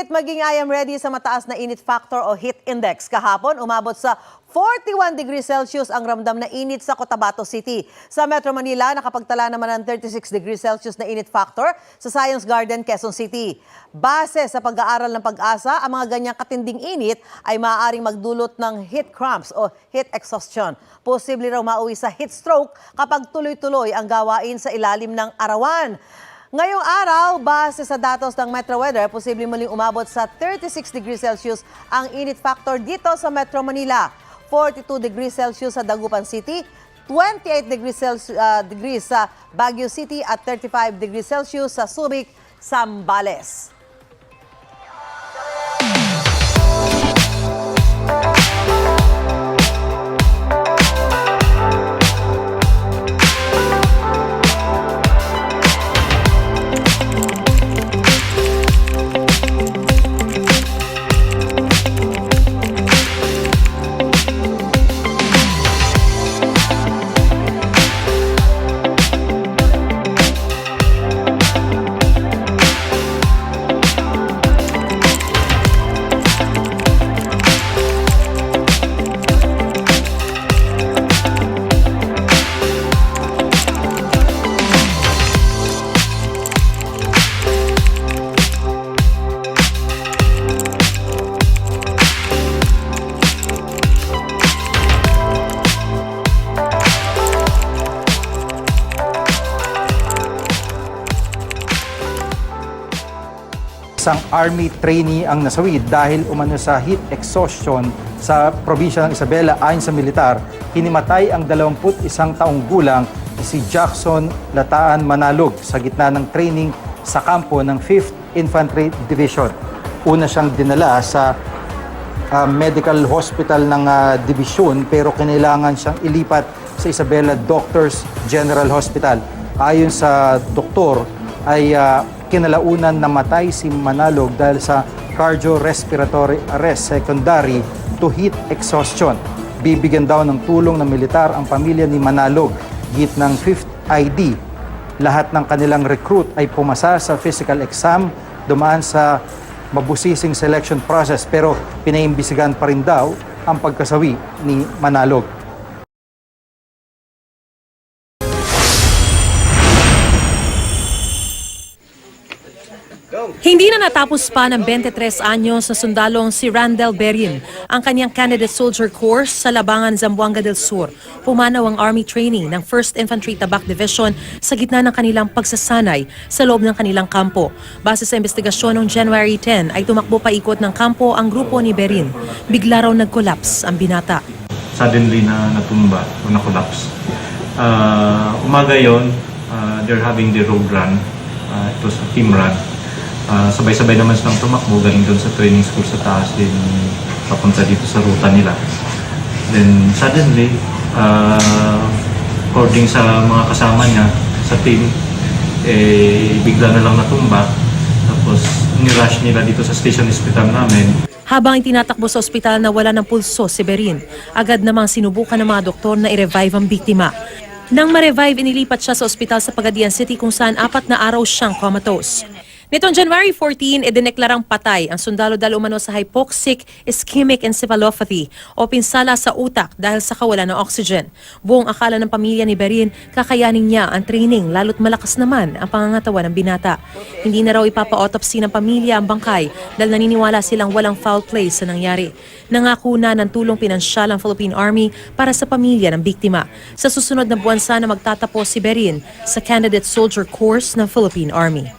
Update, maging I am ready sa mataas na init factor o heat index. Kahapon, umabot sa 41 degrees Celsius ang ramdam na init sa Cotabato City. Sa Metro Manila, nakapagtala naman ng 36 degrees Celsius na init factor sa Science Garden, Quezon City. Base sa pag-aaral ng Pag-asa, ang mga ganyang katinding init ay maaaring magdulot ng heat cramps o heat exhaustion. Posible raw mauwi sa heat stroke kapag tuloy-tuloy ang gawain sa ilalim ng arawan. Ngayong araw, base sa datos ng Metro Weather, posibleng muling umabot sa 36 degrees Celsius ang init factor dito sa Metro Manila. 42 degrees Celsius sa Dagupan City, 28 degrees sa Baguio City at 35 degrees Celsius sa Subic, Zambales. Isang army trainee ang nasawi dahil umano sa heat exhaustion sa probinsya ng Isabela. Ayon sa militar, hinimatay ang 21 taong gulang si Jackson Lataan Manalog sa gitna ng training sa kampo ng 5th Infantry Division. Una siyang dinala sa medical hospital ng division pero kinailangan siyang ilipat sa Isabela Doctors General Hospital. Ayon sa doktor ay kinalaunan namatay si Manalog dahil sa cardiorespiratory arrest secondary to heat exhaustion. Bibigyan daw ng tulong ng militar ang pamilya ni Manalog, git ng 5th ID. Lahat ng kanilang recruit ay pumasa sa physical exam, dumaan sa mabusising selection process pero pinaimbisigan pa rin daw ang pagkasawi ni Manalog. Hindi na natapos pa ng 23 anyos na sundalong si Randel Berin ang kanyang candidate soldier course sa Labangan, Zamboanga del Sur. Pumanaw ang Army training ng 1st Infantry Tabak Division sa gitna ng kanilang pagsasanay sa loob ng kanilang kampo. Base sa investigasyon noong January 10 ay tumakbo paikot ng kampo ang grupo ni Berin. Bigla raw nag-collapse ang binata. Suddenly na natumba o na-collapse. Umaga yon, they're having the road run. It was a team run. Sabay-sabay naman silang tumakbo galing doon sa training school sa taas din papunta dito sa ruta nila. Then suddenly, according sa mga kasama niya sa team, bigla na lang natumba. Tapos nirush nila dito sa station hospital namin. Habang itinatakbo sa ospital na wala ng pulso si Berin, agad namang sinubukan ng mga doktor na i-revive ang biktima. Nang ma-revive, inilipat siya sa ospital sa Dagupan City kung saan 4 na araw siyang comatose. Nitong January 14, idineklarang patay ang sundalo dahil umano sa hypoxic ischemic encephalopathy o pinsala sa utak dahil sa kawalan ng oxygen. Buong akala ng pamilya ni Berin, kakayanin niya ang training lalo't malakas naman ang pangangatawan ng binata. Hindi na raw ipapa-autopsy ng pamilya ang bangkay dahil naniniwala silang walang foul play sa nangyari. Nangako na ng tulong pinansyal ang Philippine Army para sa pamilya ng biktima. Sa susunod na buwan sana magtatapos si Berin sa Candidate Soldier Course ng Philippine Army.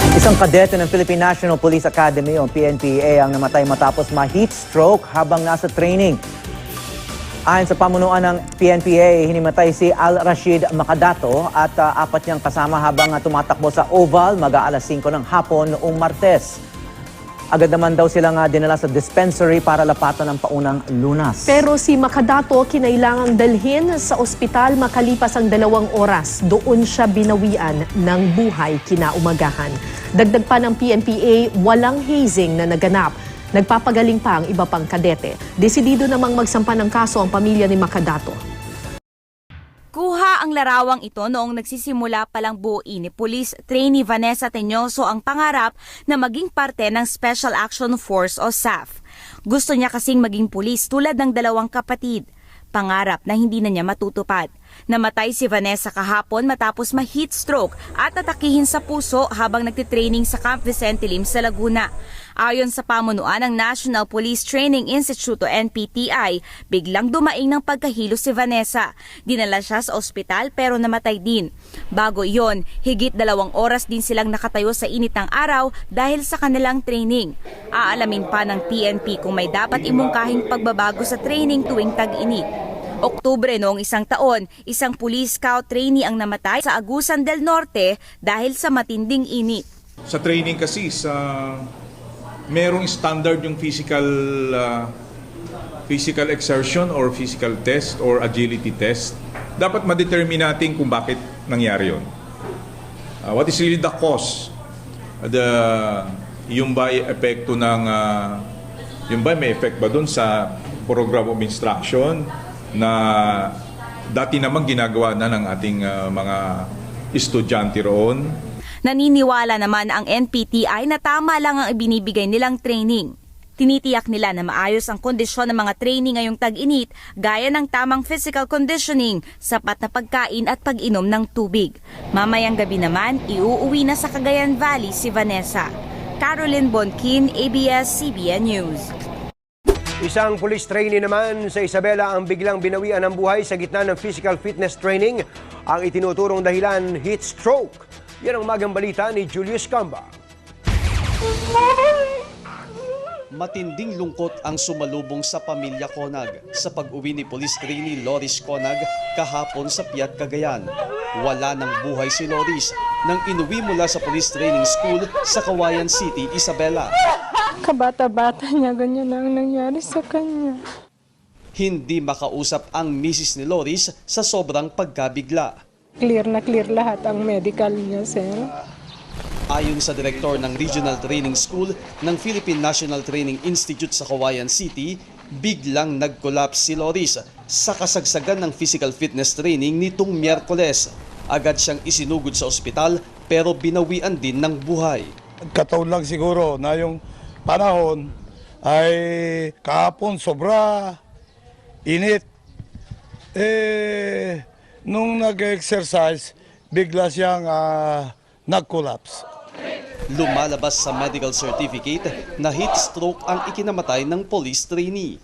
Isang kadete ng Philippine National Police Academy o PNPA ang namatay matapos ma-heat stroke habang nasa training. Ayon sa pamunuan ng PNPA, hinimatay si Al-Rashid Macadato at 4 niyang kasama habang tumatakbo sa Oval mag-aalas 5 ng hapon noong Martes. Agad naman daw silang dinala sa dispensary para lapatan ng paunang lunas. Pero si Macadato kinailangang dalhin sa ospital makalipas ang 2 oras. Doon siya binawian ng buhay kinaumagahan. Dagdag pa ng PNPA, walang hazing na naganap. Nagpapagaling pa ang iba pang kadete. Desidido namang magsampa ng kaso ang pamilya ni Macadato. Kuha ang Ang larawang ito noong nagsisimula palang buuin ni Pulis Trainee Vanessa Teñoso ang pangarap na maging parte ng Special Action Force o SAF. Gusto niya kasing maging pulis tulad ng dalawang kapatid. Pangarap na hindi na niya matutupad. Namatay si Vanessa kahapon matapos ma-heat stroke at atakihin sa puso habang nagtitraining sa Camp Vicente Lim sa Laguna. Ayon sa pamunuan ng National Police Training Institute o NPTI, biglang dumaing ng pagkahilo si Vanessa. Dinala siya sa ospital pero namatay din. Bago iyon, higit 2 oras din silang nakatayo sa init ng araw dahil sa kanilang training. Aalamin pa ng PNP kung may dapat imungkahing pagbabago sa training tuwing tag-init. Oktubre noong isang taon, isang police scout trainee ang namatay sa Agusan del Norte dahil sa matinding init. Sa training kasi, merong standard yung physical exertion or physical test or agility test. Dapat ma-determine natin kung bakit nangyari yun. What is really the cause? Yung ba epekto ng, yung ba may effect ba dun sa program of instruction na dati namang ginagawa na ng ating mga estudyante roon. Naniniwala naman ang NPTI na tama lang ang ibinibigay nilang training. Tinitiyak nila na maayos ang kondisyon ng mga training ngayong tag-init gaya ng tamang physical conditioning, sapat na pagkain at pag-inom ng tubig. Mamayang gabi naman, iuuwi na sa Cagayan Valley si Vanessa. Caroline Bonkin, ABS-CBN News. Isang police trainee naman sa Isabela ang biglang binawian ng buhay sa gitna ng physical fitness training. Ang itinuturong dahilan, heat stroke. Yan ang magang balita ni Julius Camba. Matinding lungkot ang sumalubong sa pamilya Conag sa pag-uwi ni Police Trainee Loris Conag kahapon sa Piat, Cagayan. Wala ng buhay si Loris nang inuwi mula sa Police Training School sa Kawayan City, Isabela. Kabata-bata niya, ganyan ang nangyari sa kanya. Hindi makausap ang misis ni Loris sa sobrang pagkabigla. Clear na clear lahat ang medical niya, sir. Ayon sa direktor ng Regional Training School ng Philippine National Training Institute sa Kawayan City, biglang nag-collapse si Loris sa kasagsagan ng physical fitness training nitong Miyerkules. Agad siyang isinugod sa ospital pero binawian din ng buhay. Kataon lang siguro na yung panahon ay kahapon sobra init. Nung nag-exercise, bigla siyang nag-collapse. Lumalabas sa medical certificate na heat stroke ang ikinamatay ng police trainee.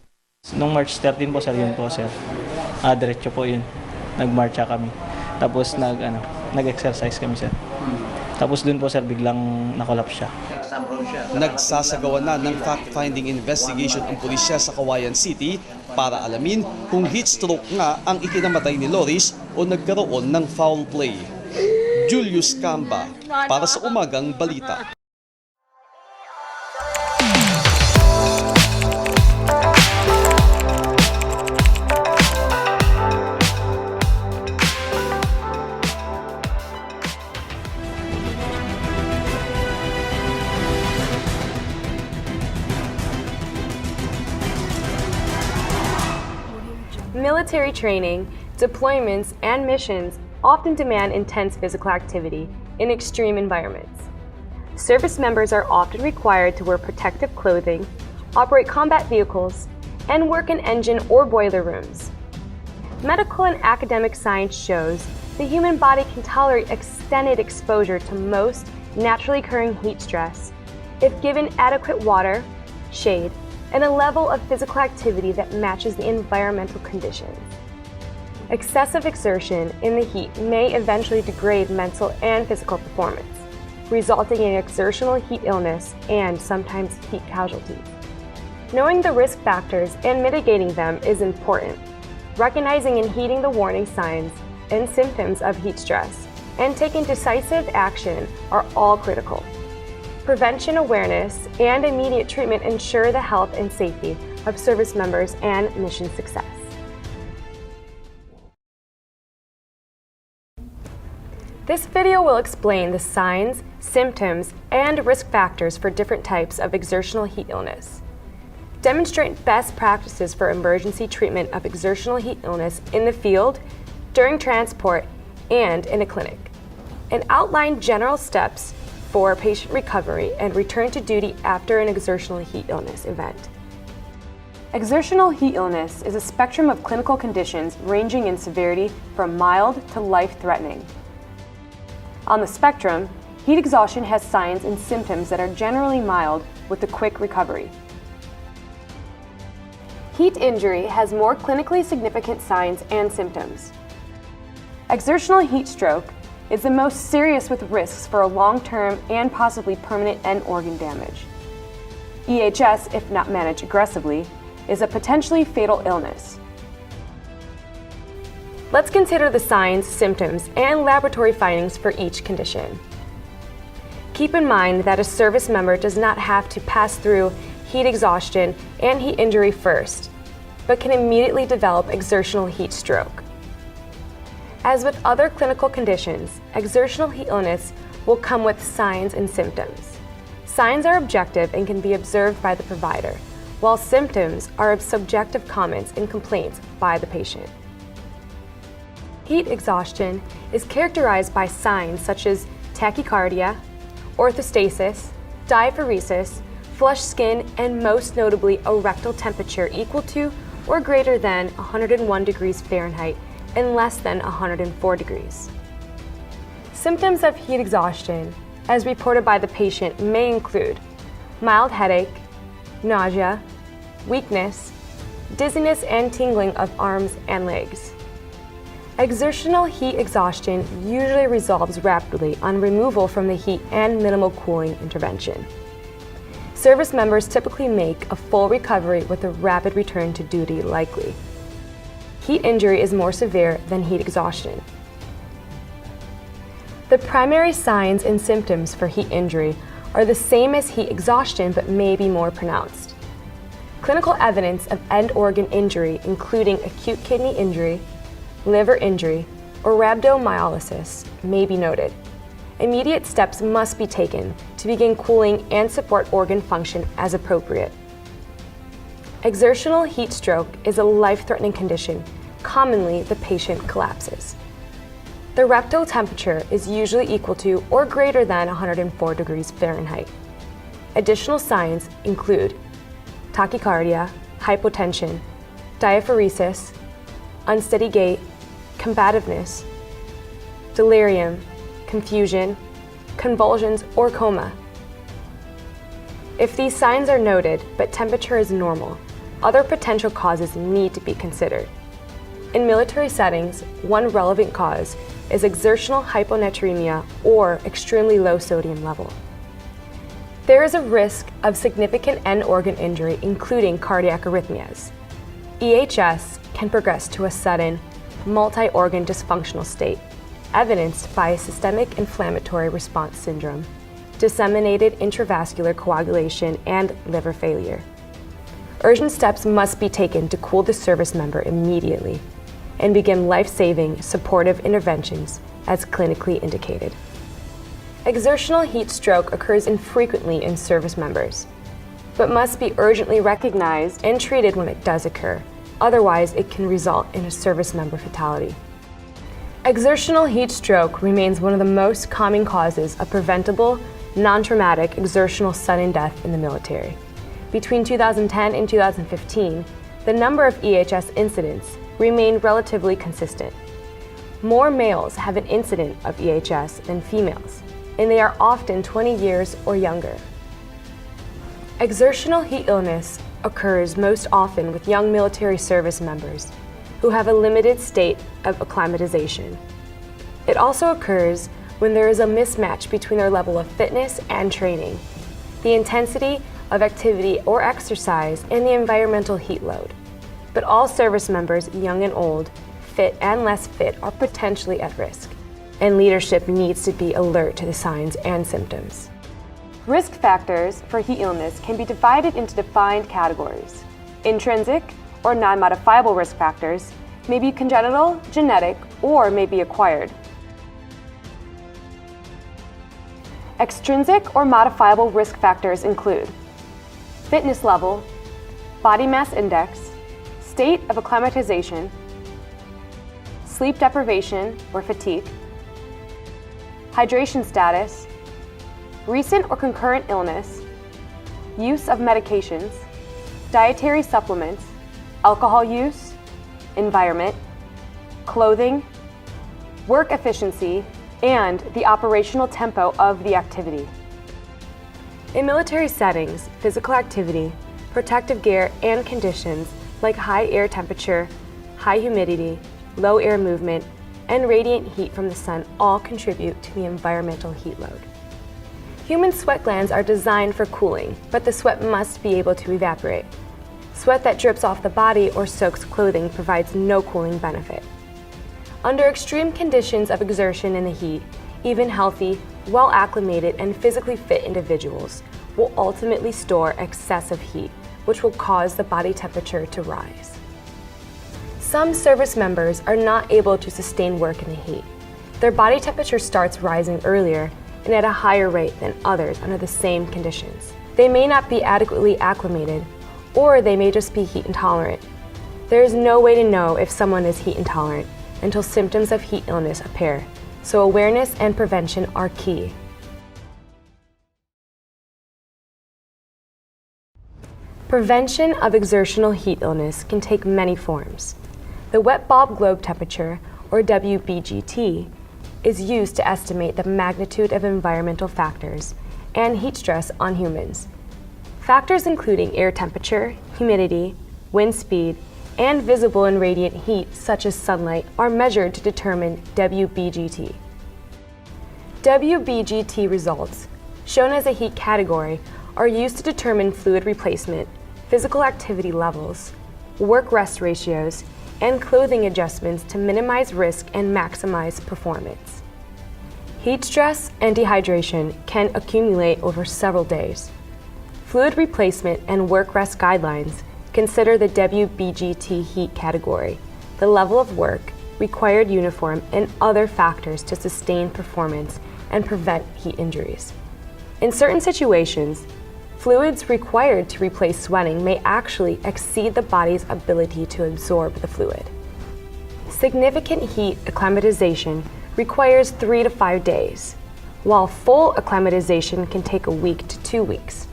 Nung March 13 po sir, yun po sir. Diretso po yun. Nag-marcha kami. Tapos nag-exercise kami sir. Tapos dun po sir, biglang na-collapse siya. Nagsasagawa na ng fact-finding investigation ang pulisya sa Kawayan City para alamin kung heat stroke nga ang ikinamatay ni Loris o nagkaroon ng foul play. Julius Camba para sa Umagang Balita. Military training, deployments, and missions often demand intense physical activity in extreme environments. Service members are often required to wear protective clothing, operate combat vehicles, and work in engine or boiler rooms. Medical and academic science shows the human body can tolerate extended exposure to most naturally occurring heat stress if given adequate water, shade, and a level of physical activity that matches the environmental conditions. Excessive exertion in the heat may eventually degrade mental and physical performance, resulting in exertional heat illness and sometimes heat casualties. Knowing the risk factors and mitigating them is important. Recognizing and heeding the warning signs and symptoms of heat stress and taking decisive action are all critical. Prevention awareness and immediate treatment ensure the health and safety of service members and mission success. This video will explain the signs, symptoms, and risk factors for different types of exertional heat illness. Demonstrate best practices for emergency treatment of exertional heat illness in the field, during transport, and in a clinic, and outline general steps for patient recovery and return to duty after an exertional heat illness event. Exertional heat illness is a spectrum of clinical conditions ranging in severity from mild to life-threatening. On the spectrum, heat exhaustion has signs and symptoms that are generally mild with a quick recovery. Heat injury has more clinically significant signs and symptoms. Exertional heat stroke is the most serious with risks for a long-term and possibly permanent end organ damage. EHS, if not managed aggressively, is a potentially fatal illness. Let's consider the signs, symptoms, and laboratory findings for each condition. Keep in mind that a service member does not have to pass through heat exhaustion and heat injury first, but can immediately develop exertional heat stroke. As with other clinical conditions, exertional heat illness will come with signs and symptoms. Signs are objective and can be observed by the provider, while symptoms are subjective comments and complaints by the patient. Heat exhaustion is characterized by signs such as tachycardia, orthostasis, diaphoresis, flushed skin, and most notably a rectal temperature equal to or greater than 101 degrees Fahrenheit and less than 104 degrees. Symptoms of heat exhaustion, as reported by the patient, may include mild headache, nausea, weakness, dizziness and tingling of arms and legs. Exertional heat exhaustion usually resolves rapidly on removal from the heat and minimal cooling intervention. Service members typically make a full recovery with a rapid return to duty likely. Heat injury is more severe than heat exhaustion. The primary signs and symptoms for heat injury are the same as heat exhaustion but may be more pronounced. Clinical evidence of end organ injury, including acute kidney injury, liver injury, or rhabdomyolysis, may be noted. Immediate steps must be taken to begin cooling and support organ function as appropriate. Exertional heat stroke is a life-threatening condition. Commonly, the patient collapses. The rectal temperature is usually equal to or greater than 104 degrees Fahrenheit. Additional signs include tachycardia, hypotension, diaphoresis, unsteady gait, combativeness, delirium, confusion, convulsions, or coma. If these signs are noted but temperature is normal, other potential causes need to be considered. In military settings, one relevant cause is exertional hyponatremia or extremely low sodium level. There is a risk of significant end organ injury, including cardiac arrhythmias. EHS can progress to a sudden, multi-organ dysfunctional state, evidenced by systemic inflammatory response syndrome, disseminated intravascular coagulation, and liver failure. Urgent steps must be taken to cool the service member immediately and begin life-saving supportive interventions as clinically indicated. Exertional heat stroke occurs infrequently in service members, but must be urgently recognized and treated when it does occur. Otherwise, it can result in a service member fatality. Exertional heat stroke remains one of the most common causes of preventable, non-traumatic exertional sudden death in the military. Between 2010 and 2015, the number of EHS incidents remained relatively consistent. More males have an incident of EHS than females, and they are often 20 years or younger. Exertional heat illness occurs most often with young military service members who have a limited state of acclimatization. It also occurs when there is a mismatch between their level of fitness and training, the intensity of activity or exercise, and the environmental heat load. But all service members, young and old, fit and less fit, are potentially at risk, and leadership needs to be alert to the signs and symptoms. Risk factors for heat illness can be divided into defined categories. Intrinsic or non-modifiable risk factors may be congenital, genetic, or may be acquired. Extrinsic or modifiable risk factors include fitness level, body mass index, state of acclimatization, sleep deprivation or fatigue, hydration status, recent or concurrent illness, use of medications, dietary supplements, alcohol use, environment, clothing, work efficiency, and the operational tempo of the activity. In military settings, physical activity, protective gear, and conditions like high air temperature, high humidity, low air movement, and radiant heat from the sun all contribute to the environmental heat load. Human sweat glands are designed for cooling, but the sweat must be able to evaporate. Sweat that drips off the body or soaks clothing provides no cooling benefit. Under extreme conditions of exertion in the heat, even healthy, well-acclimated, and physically fit individuals will ultimately store excessive heat, which will cause the body temperature to rise. Some service members are not able to sustain work in the heat. Their body temperature starts rising earlier and at a higher rate than others under the same conditions. They may not be adequately acclimated, or they may just be heat intolerant. There is no way to know if someone is heat intolerant until symptoms of heat illness appear, so awareness and prevention are key. Prevention of exertional heat illness can take many forms. The wet bulb globe temperature, or WBGT, is used to estimate the magnitude of environmental factors and heat stress on humans. Factors including air temperature, humidity, wind speed, and visible and radiant heat, such as sunlight, are measured to determine WBGT. WBGT results, shown as a heat category, are used to determine fluid replacement, physical activity levels, work-rest ratios, and clothing adjustments to minimize risk and maximize performance. Heat stress and dehydration can accumulate over several days. Fluid replacement and work-rest guidelines consider the WBGT heat category, the level of work, required uniform, and other factors to sustain performance and prevent heat injuries. In certain situations, fluids required to replace sweating may actually exceed the body's ability to absorb the fluid. Significant heat acclimatization requires 3 to 5 days, while full acclimatization can take a week to 2 weeks.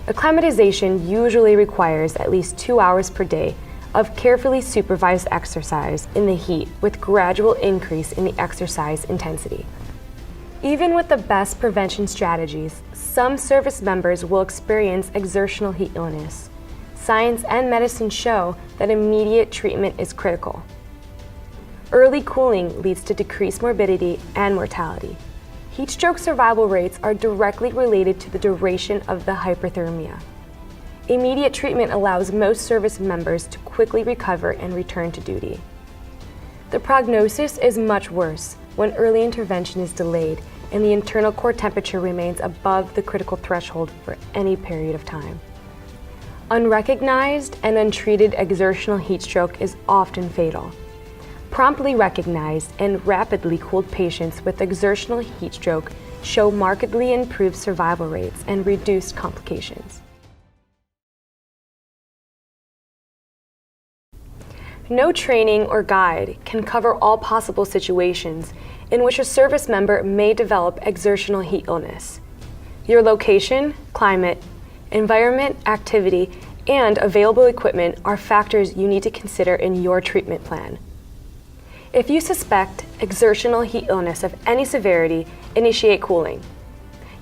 Acclimatization usually requires at least 2 hours per day of carefully supervised exercise in the heat with gradual increase in the exercise intensity. Even with the best prevention strategies, some service members will experience exertional heat illness. Science and medicine show that immediate treatment is critical. Early cooling leads to decreased morbidity and mortality. Heat stroke survival rates are directly related to the duration of the hyperthermia. Immediate treatment allows most service members to quickly recover and return to duty. The prognosis is much worse when early intervention is delayed and the internal core temperature remains above the critical threshold for any period of time. Unrecognized and untreated exertional heat stroke is often fatal. Promptly recognized and rapidly cooled patients with exertional heat stroke show markedly improved survival rates and reduced complications. No training or guide can cover all possible situations in which a service member may develop exertional heat illness. Your location, climate, environment, activity, and available equipment are factors you need to consider in your treatment plan. If you suspect exertional heat illness of any severity, initiate cooling.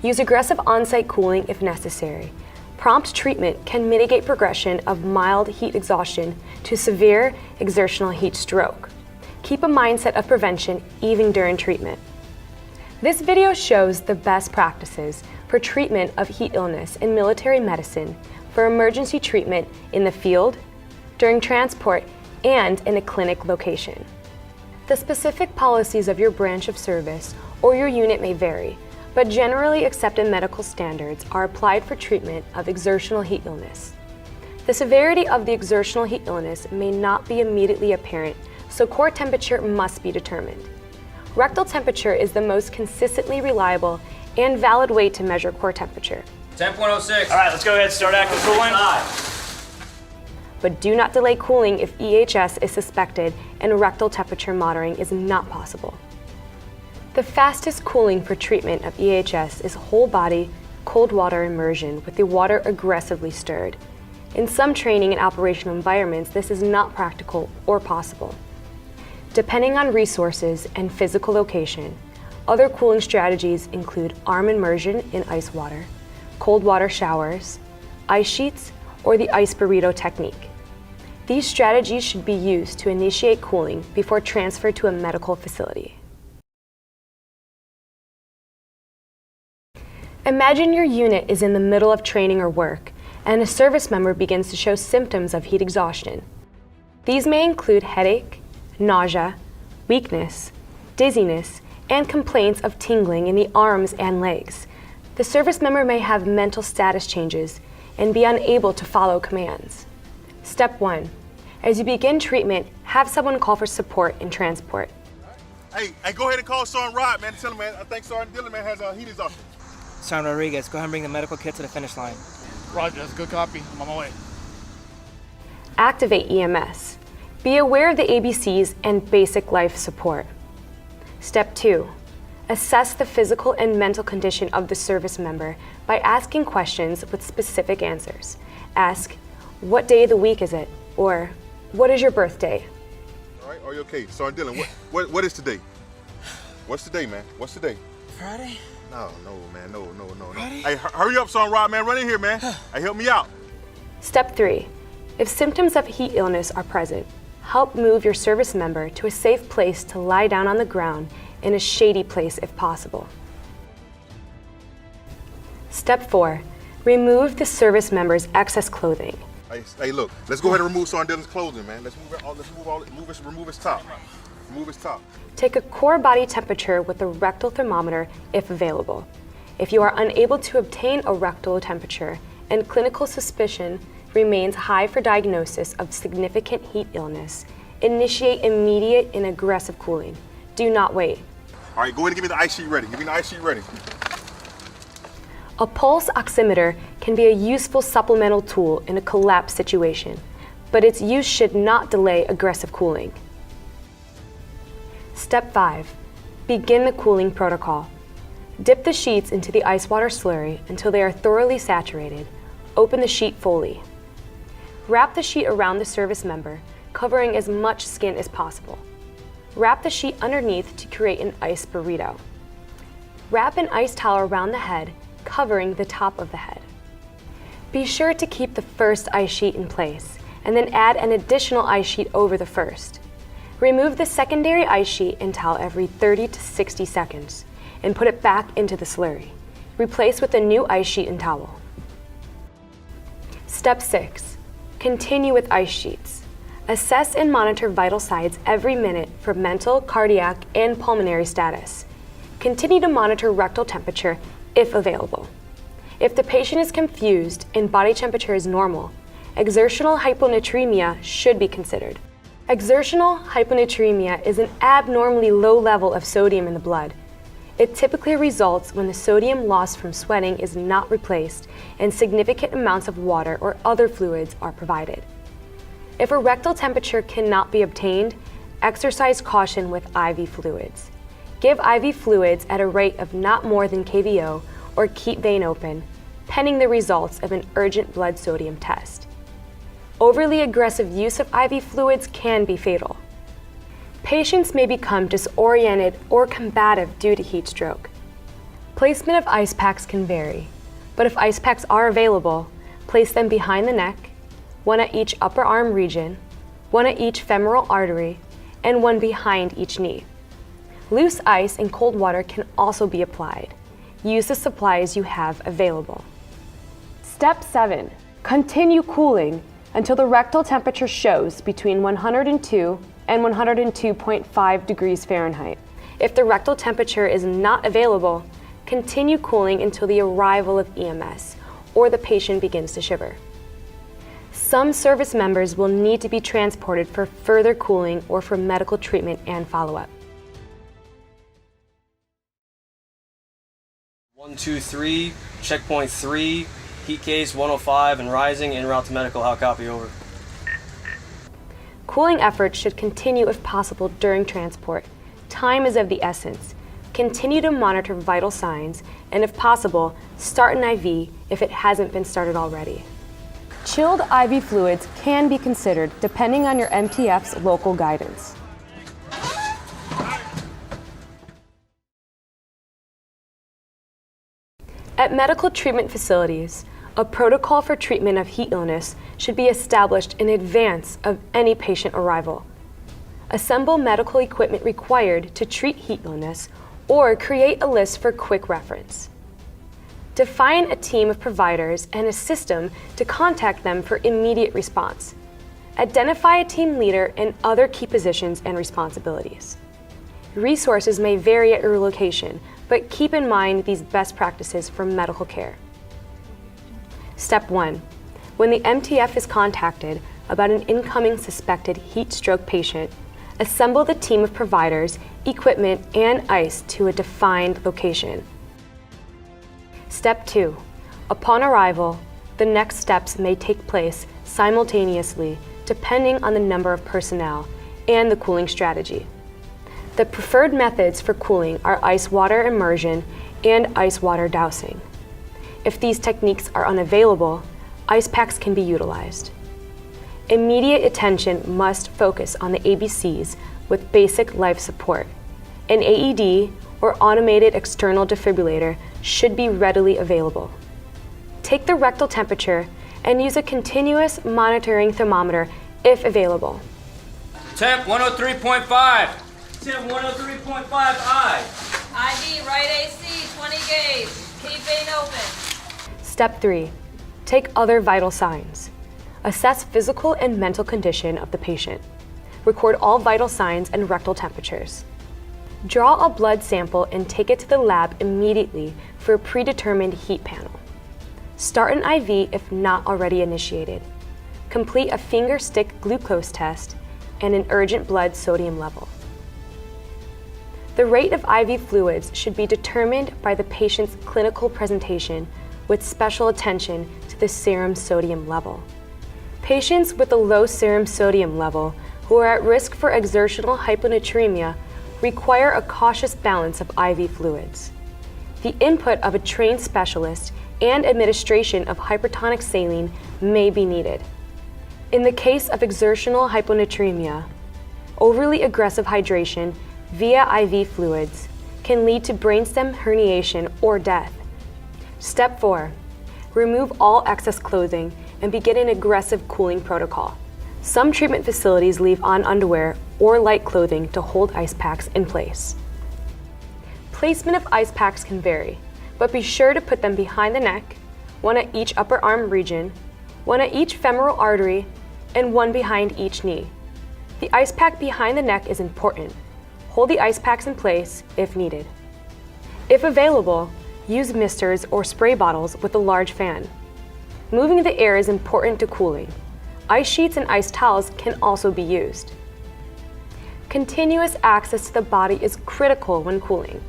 Use aggressive on-site cooling if necessary. Prompt treatment can mitigate progression of mild heat exhaustion to severe exertional heat stroke. Keep a mindset of prevention even during treatment. This video shows the best practices for treatment of heat illness in military medicine for emergency treatment in the field, during transport, and in a clinic location. The specific policies of your branch of service or your unit may vary, but generally accepted medical standards are applied for treatment of exertional heat illness. The severity of the exertional heat illness may not be immediately apparent, so core temperature must be determined. Rectal temperature is the most consistently reliable and valid way to measure core temperature. 10.06. All right, let's go ahead and start active cooling. but do not delay cooling if EHS is suspected and rectal temperature monitoring is not possible. The fastest cooling for treatment of EHS is whole body cold water immersion with the water aggressively stirred. In some training and operational environments, this is not practical or possible. Depending on resources and physical location, other cooling strategies include arm immersion in ice water, cold water showers, ice sheets, or the ice burrito technique. These strategies should be used to initiate cooling before transfer to a medical facility. Imagine your unit is in the middle of training or work, and a service member begins to show symptoms of heat exhaustion. These may include headache, nausea, weakness, dizziness, and complaints of tingling in the arms and legs. The service member may have mental status changes and be unable to follow commands. Step 1. As you begin treatment, have someone call for support and transport. Hey, go ahead and call Sergeant Rod, man, and tell him, man, I think Sergeant Dillon, man, has a heat exhaustion. Sergeant Rodriguez, go ahead and bring the medical kit to the finish line. Roger, that's a good copy. I'm on my way. Activate EMS. Be aware of the ABCs and basic life support. Step 2. Assess the physical and mental condition of the service member by asking questions with specific answers. Ask, what day of the week is it? Or, what is your birthday? All right, are you okay? Sergeant Dillon, what is today? What's today, man? What's today? Friday? No, man, no. Hey, hurry up, Sergeant Rod, man, run in here, man. Hey, help me out. Step 3. If symptoms of heat illness are present, help move your service member to a safe place to lie down on the ground in a shady place if possible. Step 4. Remove the service member's excess clothing. Hey, look, let's go ahead and remove Sergeant Dillon's clothing, man. Remove his top. Remove his top. Take a core body temperature with a rectal thermometer if available. If you are unable to obtain a rectal temperature and clinical suspicion remains high for diagnosis of significant heat illness, initiate immediate and aggressive cooling. Do not wait. All right, go ahead and give me the ice sheet ready. A pulse oximeter can be a useful supplemental tool in a collapse situation, but its use should not delay aggressive cooling. Step 5. Begin the cooling protocol. Dip the sheets into the ice water slurry until they are thoroughly saturated. Open the sheet fully. Wrap the sheet around the service member, covering as much skin as possible. Wrap the sheet underneath to create an ice burrito. Wrap an ice towel around the head, covering the top of the head. Be sure to keep the first ice sheet in place, and then add an additional ice sheet over the first. Remove the secondary ice sheet and towel every 30 to 60 seconds, and put it back into the slurry. Replace with a new ice sheet and towel. Step 6. Continue with ice sheets. Assess and monitor vital signs every minute for mental, cardiac, and pulmonary status. Continue to monitor rectal temperature if available. If the patient is confused and body temperature is normal, exertional hyponatremia should be considered. Exertional hyponatremia is an abnormally low level of sodium in the blood. It typically results when the sodium lost from sweating is not replaced and significant amounts of water or other fluids are provided. If a rectal temperature cannot be obtained, exercise caution with IV fluids. Give IV fluids at a rate of not more than KVO or keep vein open, pending the results of an urgent blood sodium test. Overly aggressive use of IV fluids can be fatal. Patients may become disoriented or combative due to heat stroke. Placement of ice packs can vary, but if ice packs are available, place them behind the neck, one at each upper arm region, one at each femoral artery, and one behind each knee. Loose ice and cold water can also be applied. Use the supplies you have available. Step 7. Continue cooling until the rectal temperature shows between 102 and 102.5 degrees Fahrenheit. If the rectal temperature is not available, continue cooling until the arrival of EMS or the patient begins to shiver. Some service members will need to be transported for further cooling or for medical treatment and follow-up. 123, checkpoint 3, heat case 105 and rising, en route to medical. How copy, over? Cooling efforts should continue if possible during transport. Time is of the essence. Continue to monitor vital signs, and if possible, start an IV if it hasn't been started already. Chilled IV fluids can be considered depending on your MTF's local guidance. At medical treatment facilities, a protocol for treatment of heat illness should be established in advance of any patient arrival. Assemble medical equipment required to treat heat illness or create a list for quick reference. Define a team of providers and a system to contact them for immediate response. Identify a team leader and other key positions and responsibilities. Resources may vary at your location, but keep in mind these best practices for medical care. Step 1. When the MTF is contacted about an incoming suspected heat stroke patient, assemble the team of providers, equipment, and ice to a defined location. Step 2. Upon arrival, the next steps may take place simultaneously depending on the number of personnel and the cooling strategy. The preferred methods for cooling are ice water immersion and ice water dousing. If these techniques are unavailable, ice packs can be utilized. Immediate attention must focus on the ABCs with basic life support. An AED or automated external defibrillator should be readily available. Take the rectal temperature and use a continuous monitoring thermometer if available. Temp 103.5. Temp 103.5 I. IV right AC 20 gauge. Keep vein open. Step 3. Take other vital signs. Assess physical and mental condition of the patient. Record all vital signs and rectal temperatures. Draw a blood sample and take it to the lab immediately for a predetermined heat panel. Start an IV if not already initiated. Complete a finger stick glucose test and an urgent blood sodium level. The rate of IV fluids should be determined by the patient's clinical presentation with special attention to the serum sodium level. Patients with a low serum sodium level who are at risk for exertional hyponatremia require a cautious balance of IV fluids. The input of a trained specialist and administration of hypertonic saline may be needed. In the case of exertional hyponatremia, overly aggressive hydration via IV fluids can lead to brainstem herniation or death. Step 4. Remove all excess clothing and begin an aggressive cooling protocol. Some treatment facilities leave on underwear or light clothing to hold ice packs in place. Placement of ice packs can vary, but be sure to put them behind the neck, one at each upper arm region, one at each femoral artery, and one behind each knee. The ice pack behind the neck is important. Hold the ice packs in place if needed. If available, use misters or spray bottles with a large fan. Moving the air is important to cooling. Ice sheets and ice towels can also be used. Continuous access to the body is critical when cooling.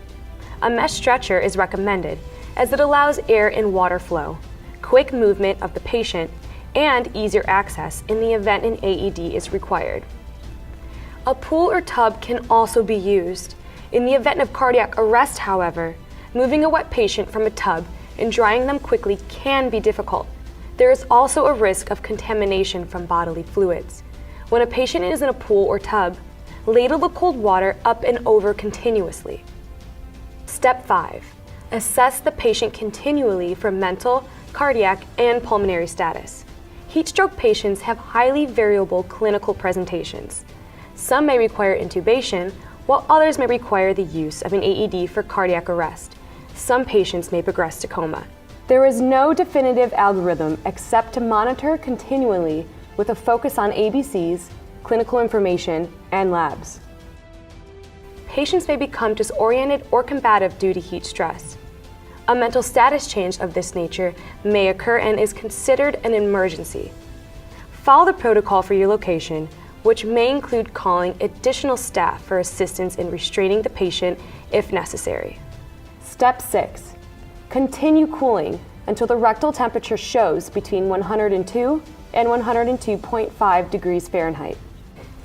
A mesh stretcher is recommended as it allows air and water flow, quick movement of the patient, and easier access in the event an AED is required. A pool or tub can also be used. In the event of cardiac arrest, however, moving a wet patient from a tub and drying them quickly can be difficult. There is also a risk of contamination from bodily fluids. When a patient is in a pool or tub, ladle the cold water up and over continuously. Step 5. Assess the patient continually for mental, cardiac, and pulmonary status. Heat stroke patients have highly variable clinical presentations. Some may require intubation, while others may require the use of an AED for cardiac arrest. Some patients may progress to coma. There is no definitive algorithm except to monitor continually with a focus on ABCs, clinical information, and labs. Patients may become disoriented or combative due to heat stress. A mental status change of this nature may occur and is considered an emergency. Follow the protocol for your location, which may include calling additional staff for assistance in restraining the patient if necessary. Step 6. Continue cooling until the rectal temperature shows between 102 and 102.5 degrees Fahrenheit.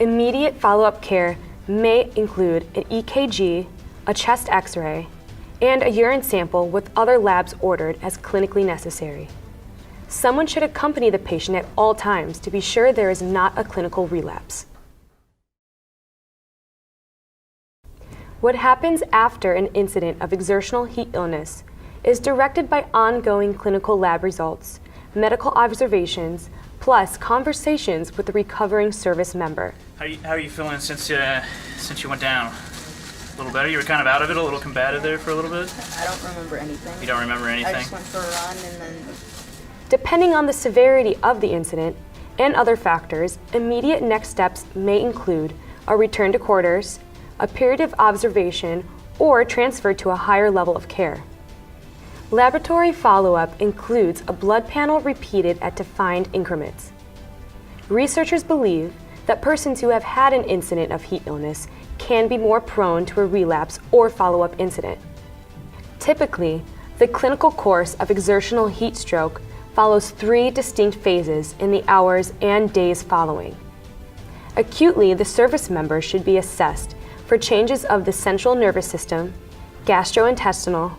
Immediate follow-up care may include an EKG, a chest x-ray, and a urine sample with other labs ordered as clinically necessary. Someone should accompany the patient at all times to be sure there is not a clinical relapse. What happens after an incident of exertional heat illness is directed by ongoing clinical lab results, medical observations, plus conversations with the recovering service member. How are you feeling since you went down? A little better? You were kind of out of it, a little combative there for a little bit? I don't remember anything. You don't remember anything? I just went for a run and then... Depending on the severity of the incident and other factors, immediate next steps may include a return to quarters, a period of observation, or transfer to a higher level of care. Laboratory follow-up includes a blood panel repeated at defined increments. Researchers believe that persons who have had an incident of heat illness can be more prone to a relapse or follow-up incident. Typically, the clinical course of exertional heat stroke follows 3 distinct phases in the hours and days following. Acutely, the service member should be assessed for changes of the central nervous system, gastrointestinal,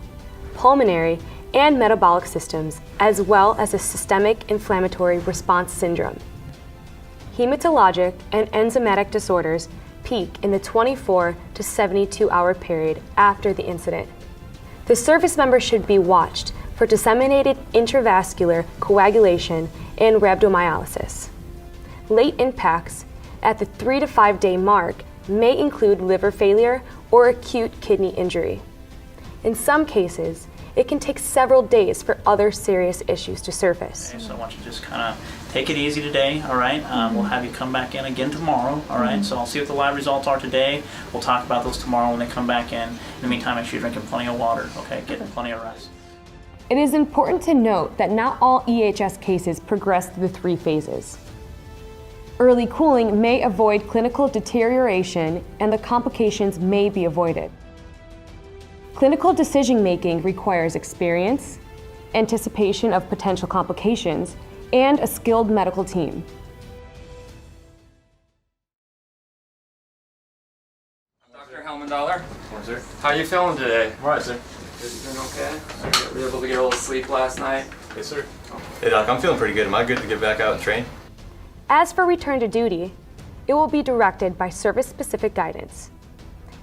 pulmonary, and metabolic systems, as well as a systemic inflammatory response syndrome. Hematologic and enzymatic disorders peak in the 24 to 72-hour period after the incident. The service member should be watched for disseminated intravascular coagulation and rhabdomyolysis. Late impacts at the 3 to 5 day mark may include liver failure or acute kidney injury. In some cases, it can take several days for other serious issues to surface. Okay, so I want you to just kind of take it easy today, all right? We'll have you come back in again tomorrow, all right? So I'll see what the lab results are today. We'll talk about those tomorrow when they come back in. In the meantime, make sure you're drinking plenty of water, okay? Getting plenty of rest. It is important to note that not all EHS cases progress through the 3 phases. Early cooling may avoid clinical deterioration and the complications may be avoided. Clinical decision-making requires experience, anticipation of potential complications, and a skilled medical team. Dr. Helmendahler. Sir. How are you feeling today? All right, sir. Doing okay? Were you able to get a little sleep last night? Yes, sir. Hey, Doc, I'm feeling pretty good. Am I good to get back out and train? As for return to duty, it will be directed by service-specific guidance.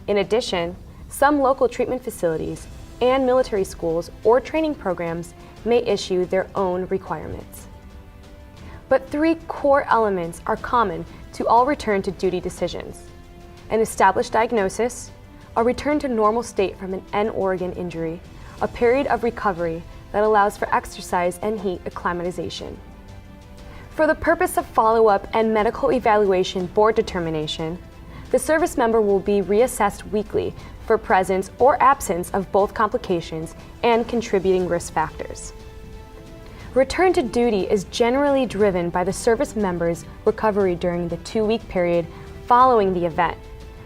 In addition, some local treatment facilities and military schools or training programs may issue their own requirements. But 3 core elements are common to all return to duty decisions: an established diagnosis, a return to normal state from an end organ injury, a period of recovery that allows for exercise and heat acclimatization. For the purpose of follow-up and medical evaluation board determination, the service member will be reassessed weekly for presence or absence of both complications and contributing risk factors. Return to duty is generally driven by the service member's recovery during the 2-week period following the event.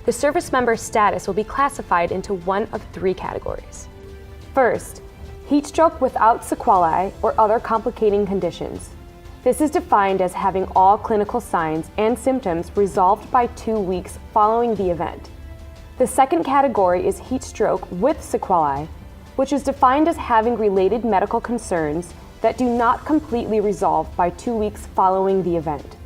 The service member's status will be classified into one of 3 categories. First, heat stroke without sequelae or other complicating conditions. This is defined as having all clinical signs and symptoms resolved by 2 weeks following the event. The second category is heat stroke with sequelae, which is defined as having related medical concerns that do not completely resolve by 2 weeks following the event.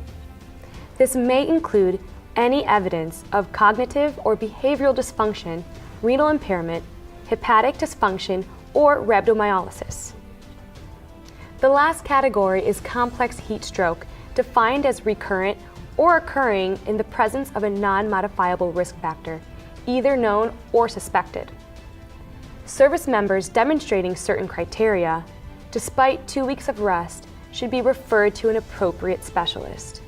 This may include any evidence of cognitive or behavioral dysfunction, renal impairment, hepatic dysfunction, or rhabdomyolysis. The last category is complex heat stroke, defined as recurrent or occurring in the presence of a non-modifiable risk factor, either known or suspected. Service members demonstrating certain criteria, despite 2 weeks of rest, should be referred to an appropriate specialist.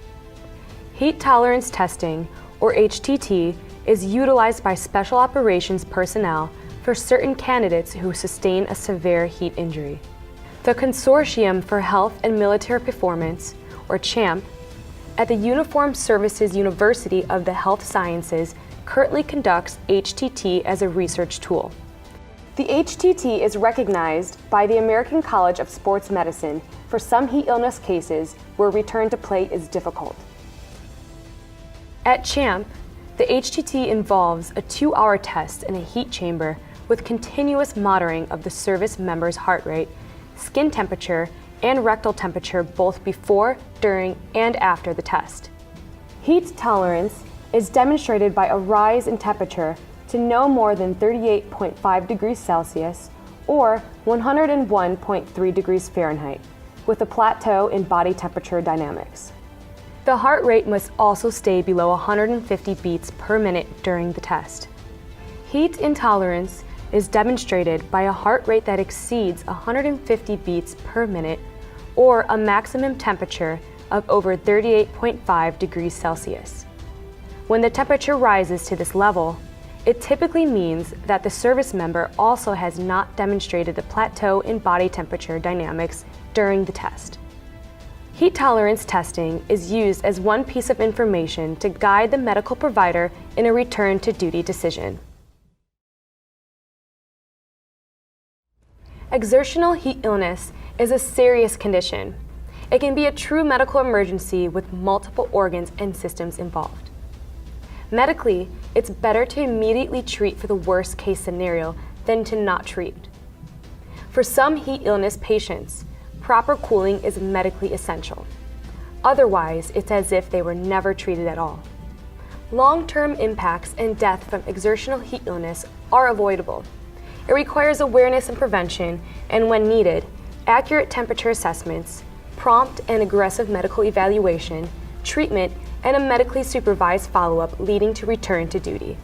Heat tolerance testing, or HTT, is utilized by special operations personnel for certain candidates who sustain a severe heat injury. The Consortium for Health and Military Performance, or CHAMP, at the Uniformed Services University of the Health Sciences currently conducts HTT as a research tool. The HTT is recognized by the American College of Sports Medicine for some heat illness cases where return to play is difficult. At CHAMP, the HTT involves a 2-hour test in a heat chamber with continuous monitoring of the service member's heart rate, skin temperature, and rectal temperature both before, during, and after the test. Heat tolerance is demonstrated by a rise in temperature to no more than 38.5 degrees Celsius or 101.3 degrees Fahrenheit, with a plateau in body temperature dynamics. The heart rate must also stay below 150 beats per minute during the test. Heat intolerance is demonstrated by a heart rate that exceeds 150 beats per minute or a maximum temperature of over 38.5 degrees Celsius. When the temperature rises to this level, it typically means that the service member also has not demonstrated the plateau in body temperature dynamics during the test. Heat tolerance testing is used as one piece of information to guide the medical provider in a return to duty decision. Exertional heat illness is a serious condition. It can be a true medical emergency with multiple organs and systems involved. Medically, it's better to immediately treat for the worst case scenario than to not treat. For some heat illness patients, proper cooling is medically essential. Otherwise, it's as if they were never treated at all. Long-term impacts and death from exertional heat illness are avoidable. It requires awareness and prevention, and when needed, accurate temperature assessments, prompt and aggressive medical evaluation, treatment, and a medically supervised follow-up leading to return to duty.